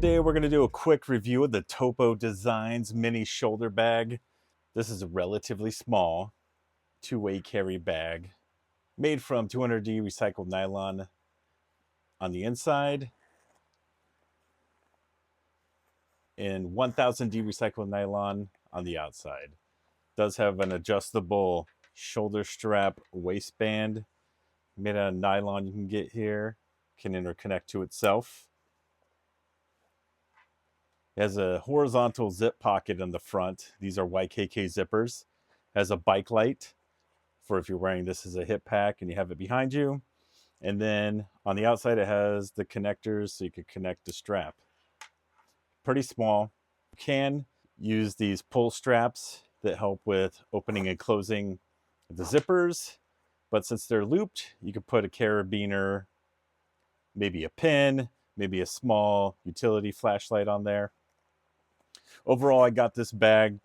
Today we're going to do a quick review of the Topo Designs mini shoulder bag. This is a relatively small two-way carry bag made from 200D recycled nylon on the inside and 1000D recycled nylon on the outside. It does have an adjustable shoulder strap waistband made out of nylon you can get here. Can interconnect to itself. It has a horizontal zip pocket on the front. These are YKK zippers. It has a bike light for if you're wearing this as a hip pack and you have it behind you. And then on the outside, it has the connectors so you could connect the strap. Pretty small. You can use these pull straps that help with opening and closing the zippers. But since they're looped, you could put a carabiner, maybe a pin, maybe a small utility flashlight on there. Overall, I got this bag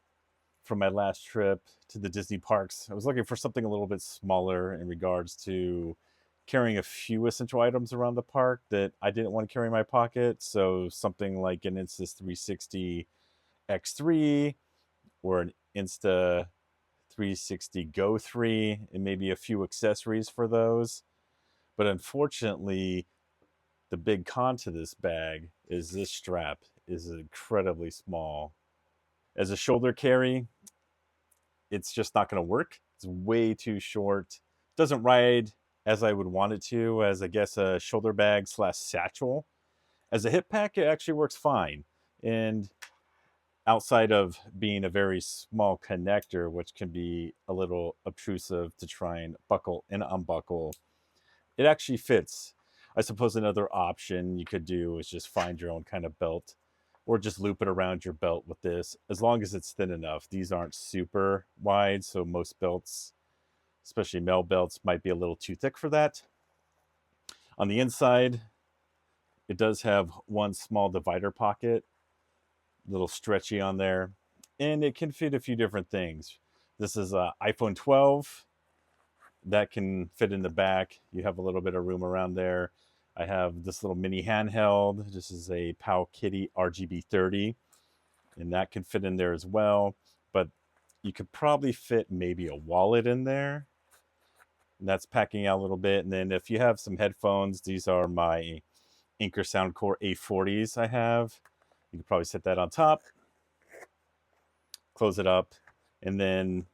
from my last trip to the Disney parks. I was looking for something a little bit smaller in regards to carrying a few essential items around the park that I didn't want to carry in my pocket. So something like an Insta360 X3 or an Insta360 Go 3 and maybe a few accessories for those. But unfortunately, the big con to this bag is this strap is incredibly small. As a shoulder carry, it's just not going to work. It's way too short. Doesn't ride as I would want it to, as I guess a shoulder bag / satchel. As a hip pack, it actually works fine. And outside of being a very small connector, which can be a little obtrusive to try and buckle and unbuckle, it actually fits. I suppose another option you could do is just find your own kind of belt or just loop it around your belt with this, as long as it's thin enough. These aren't super wide, so most belts, especially male belts, might be a little too thick for that. On the inside, it does have one small divider pocket, a little stretchy on there, and it can fit a few different things. This is an iPhone 12 that can fit in the back. You have a little bit of room around there. I have this little mini handheld. This is a Powkitty RGB30, and that can fit in there as well. But you could probably fit maybe a wallet in there. And that's packing out a little bit. And then if you have some headphones, these are my Anker Soundcore A40s I have. You could probably set that on top, close it up, and then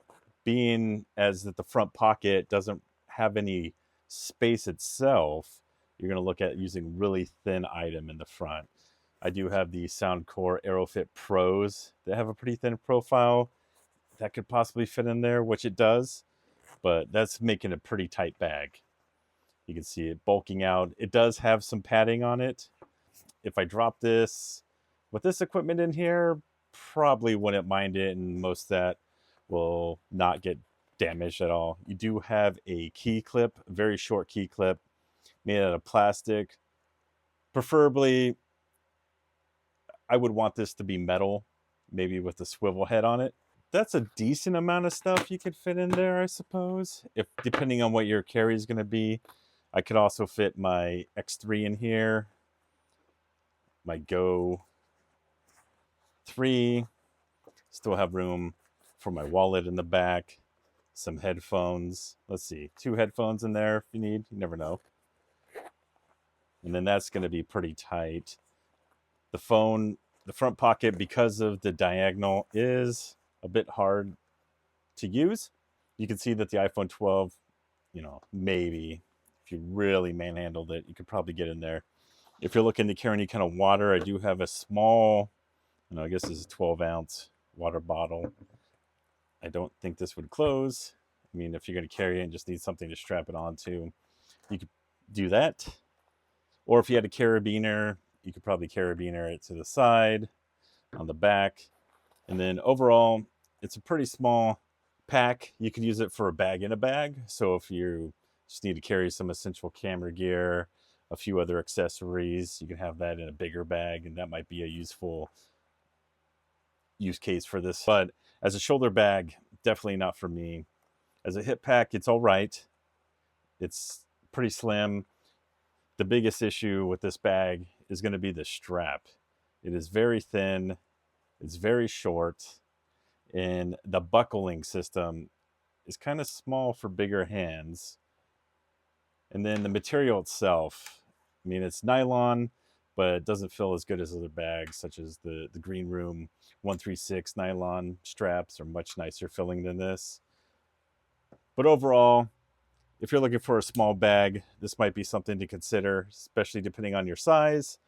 being as that the front pocket doesn't have any space itself, you're going to look at using really thin item in the front. I do have the Soundcore AeroFit Pros that have a pretty thin profile that could possibly fit in there, which it does, but that's making a pretty tight bag. You can see it bulking out. It does have some padding on it. If I drop this with this equipment in here, probably wouldn't mind it, and most of that will not get damaged at all. You do have a key clip, a very short key clip made out of plastic. Preferably, I would want this to be metal, maybe with a swivel head on it. That's a decent amount of stuff you could fit in there, I suppose, if depending on what your carry is going to be. I could also fit my X3 in here, my Go 3. Still have room for my wallet in the back, some headphones. Let's see, 2 headphones in there if you need. You never know. And then that's going to be pretty tight. The phone, the front pocket, because of the diagonal, is a bit hard to use. You can see that the iPhone 12, maybe if you really manhandled it, you could probably get in there. If you're looking to carry any kind of water, I do have a small, I guess this is a 12-ounce water bottle. I don't think this would close. I mean, if you're going to carry it and just need something to strap it onto, you could do that. Or if you had a carabiner, you could probably carabiner it to the side, on the back. And then overall, it's a pretty small pack. You could use it for a bag in a bag. So if you just need to carry some essential camera gear, a few other accessories, you can have that in a bigger bag, and that might be a useful use case for this. But as a shoulder bag, definitely not for me. As a hip pack, it's all right. It's pretty slim. The biggest issue with this bag is going to be the strap. It is very thin, it's very short, and the buckling system is kind of small for bigger hands. And then the material itself, I mean, it's nylon, but it doesn't feel as good as other bags, such as the Green Room 136 nylon straps are much nicer filling than this. But overall, if you're looking for a small bag, this might be something to consider, especially depending on your size.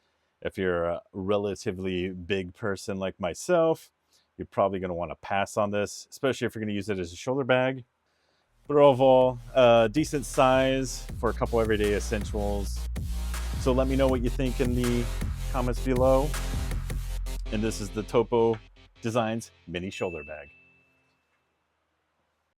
If you're a relatively big person like myself, you're probably going to want to pass on this, especially if you're going to use it as a shoulder bag. But overall, decent size for a couple everyday essentials. So let me know what you think in the comments below. And this is the Topo Designs mini shoulder bag.